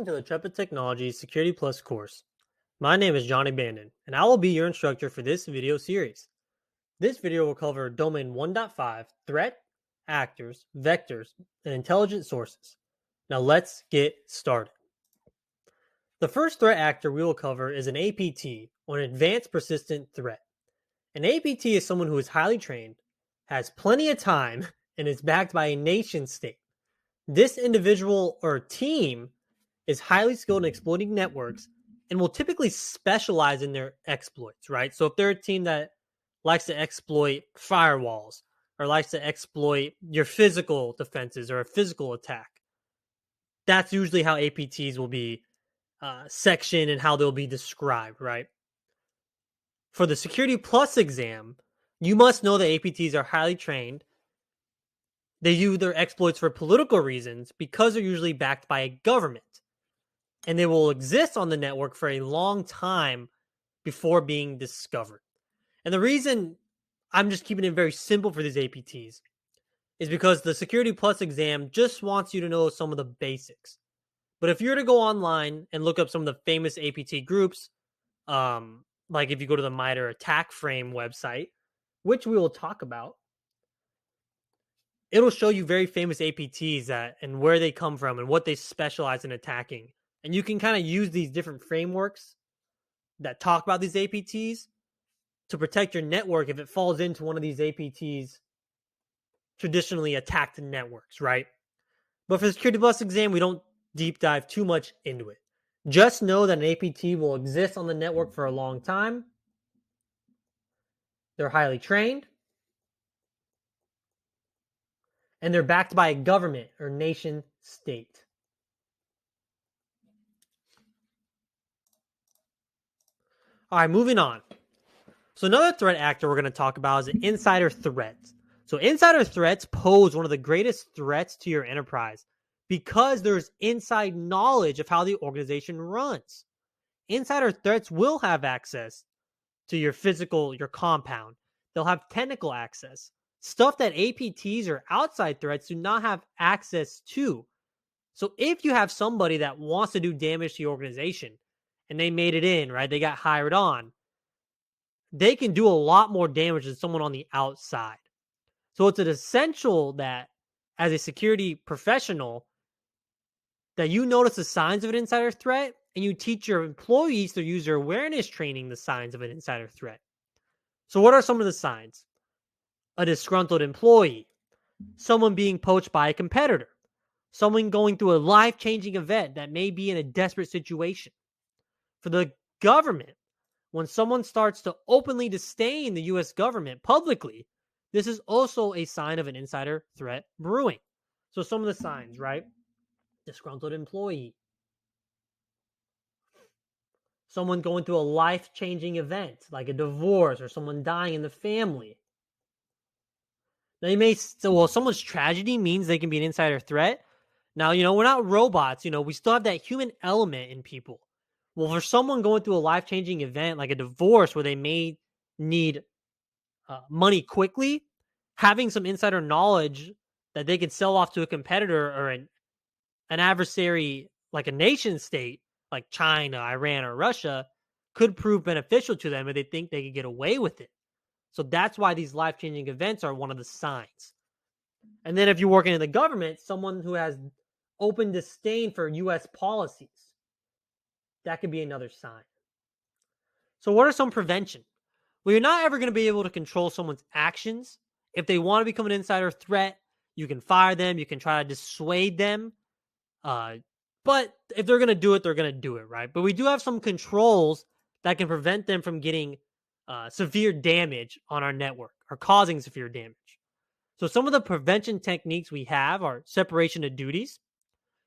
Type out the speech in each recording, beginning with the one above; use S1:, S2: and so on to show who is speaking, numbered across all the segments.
S1: Welcome to the Trepid Technologies Security Plus course. My name is Johnny Bandon, and I will be your instructor for this video series. This video will cover Domain 1.5, Threat, Actors, Vectors, and Intelligent Sources. Now let's get started. The first threat actor we will cover is an APT, or an Advanced Persistent Threat. An APT is someone who is highly trained, has plenty of time, and is backed by a nation state. This individual or team is highly skilled in exploiting networks and will typically specialize in their exploits, right? So if they're a team that likes to exploit firewalls or likes to exploit your physical defenses or a physical attack, that's usually how APTs will be sectioned and how they'll be described, right? For the Security Plus exam, you must know that APTs are highly trained. They use their exploits for political reasons because they're usually backed by a government. And they will exist on the network for a long time before being discovered. And the reason I'm just keeping it very simple for these APTs is because the Security Plus exam just wants you to know some of the basics. But if you were to go online and look up some of the famous APT groups, like if you go to the MITRE Attack Frame website, which we will talk about, it'll show you very famous APTs and where they come from and what they specialize in attacking. And you can kind of use these different frameworks that talk about these APTs to protect your network if it falls into one of these APTs traditionally attacked networks, right? But for the Security Plus exam, we don't deep dive too much into it. Just know that an APT will exist on the network for a long time. They're highly trained. And they're backed by a government or nation state. All right, moving on. So another threat actor we're going to talk about is insider threats. So insider threats pose one of the greatest threats to your enterprise because there's inside knowledge of how the organization runs. Insider threats will have access to your compound. They'll have technical access. Stuff that APTs or outside threats do not have access to. So if you have somebody that wants to do damage to your organization and they made it in, right? They got hired on. They can do a lot more damage than someone on the outside. So it's essential that as a security professional that you notice the signs of an insider threat and you teach your employees through user awareness training the signs of an insider threat. So what are some of the signs? A disgruntled employee, someone being poached by a competitor, someone going through a life-changing event that may be in a desperate situation. For the government, when someone starts to openly disdain the U.S. government publicly, this is also a sign of an insider threat brewing. So some of the signs, right? Disgruntled employee, someone going through a life-changing event like a divorce or someone dying in the family. Now you may say, well, someone's tragedy means they can be an insider threat. Now, we're not robots. We still have that human element in people. Well, for someone going through a life-changing event like a divorce where they may need money quickly, having some insider knowledge that they can sell off to a competitor or an adversary like a nation state like China, Iran, or Russia could prove beneficial to them if they think they could get away with it. So that's why these life-changing events are one of the signs. And then if you're working in the government, someone who has open disdain for U.S. policies, that could be another sign. So what are some prevention? Well, you're not ever going to be able to control someone's actions. If they want to become an insider threat, you can fire them. You can try to dissuade them. But if they're going to do it, they're going to do it, right? But we do have some controls that can prevent them from getting severe damage on our network or causing severe damage. So some of the prevention techniques we have are separation of duties,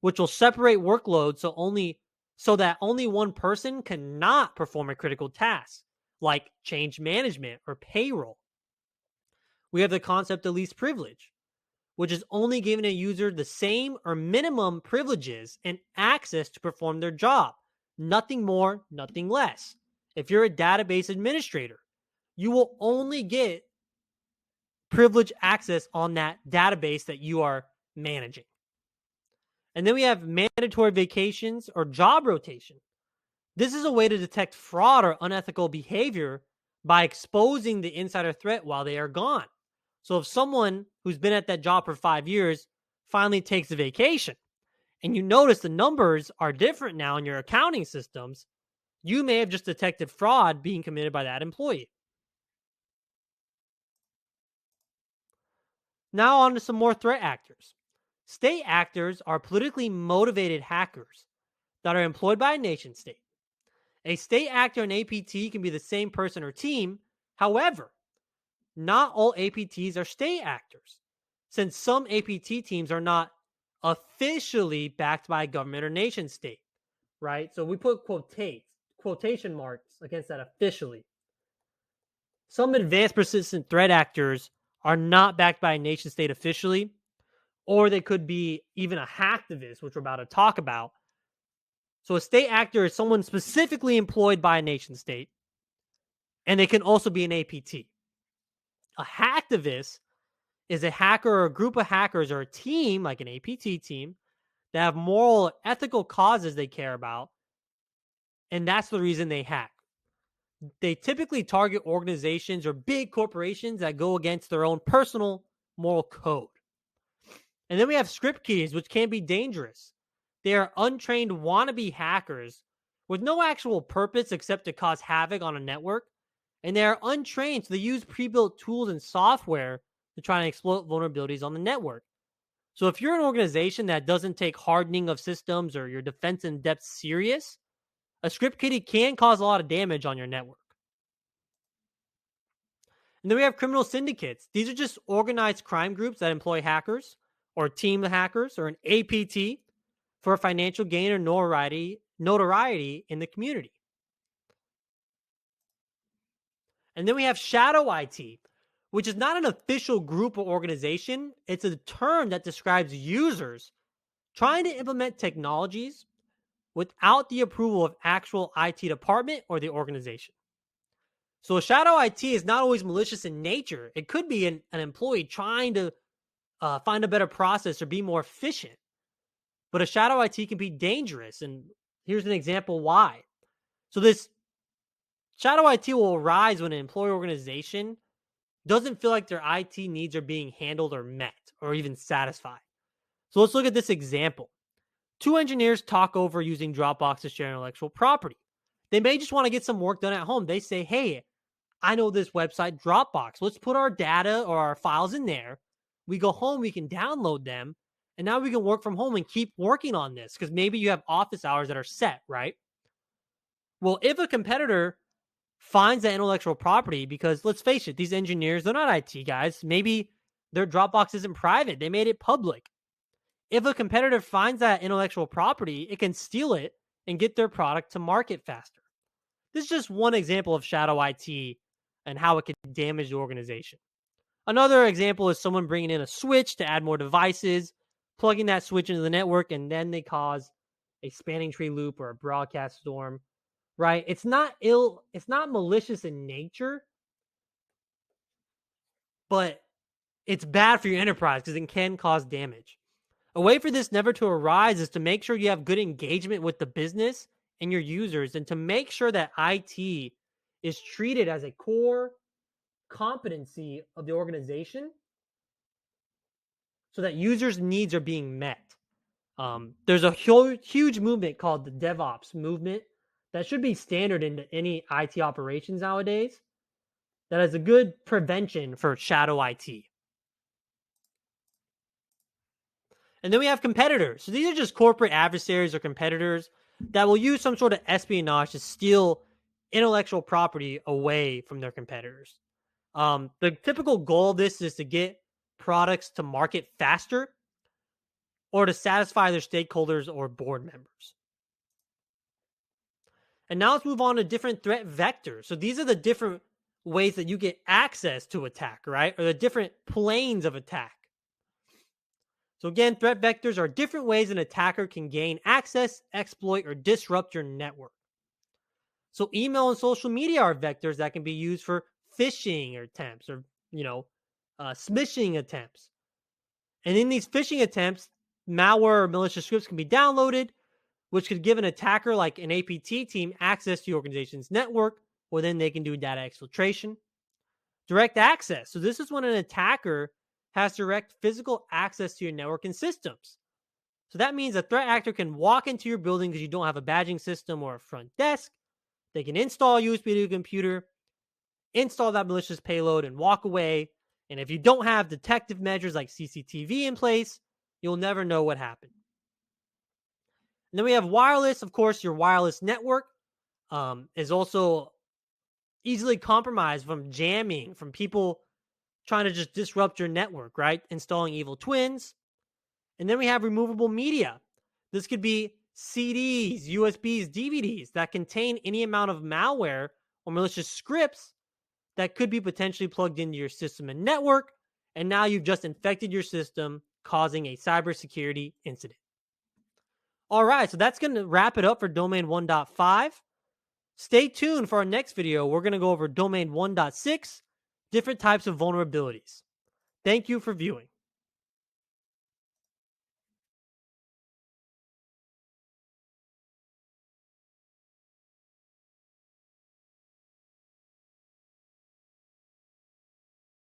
S1: which will separate workloads so that only one person cannot perform a critical task, like change management or payroll. We have the concept of least privilege, which is only giving a user the same or minimum privileges and access to perform their job. Nothing more, nothing less. If you're a database administrator, you will only get privilege access on that database that you are managing. And then we have mandatory vacations or job rotation. This is a way to detect fraud or unethical behavior by exposing the insider threat while they are gone. So if someone who's been at that job for 5 years finally takes a vacation and you notice the numbers are different now in your accounting systems, you may have just detected fraud being committed by that employee. Now, on to some more threat actors. State actors are politically motivated hackers that are employed by a nation state. A state actor and APT can be the same person or team. However, not all APTs are state actors, since some APT teams are not officially backed by a government or nation state, right? So we put quotation marks against that officially. Some advanced persistent threat actors are not backed by a nation state officially, or they could be even a hacktivist, which we're about to talk about. So a state actor is someone specifically employed by a nation state, and they can also be an APT. A hacktivist is a hacker or a group of hackers or a team, like an APT team, that have moral, ethical causes they care about, and that's the reason they hack. They typically target organizations or big corporations that go against their own personal moral code. And then we have script kiddies, which can be dangerous. They are untrained wannabe hackers with no actual purpose except to cause havoc on a network. And they are untrained, so they use pre-built tools and software to try and exploit vulnerabilities on the network. So if you're an organization that doesn't take hardening of systems or your defense in depth serious, a script kiddie can cause a lot of damage on your network. And then we have criminal syndicates. These are just organized crime groups that employ hackers or a team of hackers or an APT for financial gain or notoriety in the community. And then we have shadow IT, which is not an official group or organization. It's a term that describes users trying to implement technologies without the approval of actual IT department or the organization. So a shadow IT is not always malicious in nature. It could be an employee trying to find a better process or be more efficient. But a shadow IT can be dangerous. And here's an example why. So this shadow IT will arise when an employee organization doesn't feel like their IT needs are being handled or met or even satisfied. So let's look at this example. Two engineers talk over using Dropbox to share intellectual property. They may just want to get some work done at home. They say, hey, I know this website, Dropbox. Let's put our data or our files in there. We go home, we can download them, and now we can work from home and keep working on this because maybe you have office hours that are set, right? Well, if a competitor finds that intellectual property, because let's face it, these engineers, they're not IT guys. Maybe their Dropbox isn't private. They made it public. If a competitor finds that intellectual property, it can steal it and get their product to market faster. This is just one example of shadow IT and how it can damage the organization. Another example is someone bringing in a switch to add more devices, plugging that switch into the network, and then they cause a spanning tree loop or a broadcast storm, right? It's not malicious in nature, but it's bad for your enterprise because it can cause damage. A way for this never to arise is to make sure you have good engagement with the business and your users, and to make sure that IT is treated as a core competency of the organization so that users' needs are being met. There's a huge movement called the DevOps movement that should be standard into any IT operations nowadays that is a good prevention for shadow IT. And then we have competitors. So these are just corporate adversaries or competitors that will use some sort of espionage to steal intellectual property away from their competitors. The typical goal of this is to get products to market faster or to satisfy their stakeholders or board members. And now let's move on to different threat vectors. So these are the different ways that you get access to attack, right? Or the different planes of attack. So again, threat vectors are different ways an attacker can gain access, exploit, or disrupt your network. So email and social media are vectors that can be used for phishing attempts or, smishing attempts. And in these phishing attempts, malware or malicious scripts can be downloaded, which could give an attacker like an APT team access to your organization's network, where then they can do data exfiltration. Direct access. So this is when an attacker has direct physical access to your network and systems. So that means a threat actor can walk into your building because you don't have a badging system or a front desk. They can install a USB to your computer, install that malicious payload, and walk away. And if you don't have detective measures like CCTV in place, you'll never know what happened. And then we have wireless. Of course, your wireless network is also easily compromised from jamming, from people trying to just disrupt your network, right? Installing evil twins. And then we have removable media. This could be CDs, USBs, DVDs that contain any amount of malware or malicious scripts that could be potentially plugged into your system and network. And now you've just infected your system, causing a cybersecurity incident. All right, so that's going to wrap it up for Domain 1.5. Stay tuned for our next video. We're going to go over Domain 1.6, different types of vulnerabilities. Thank you for viewing.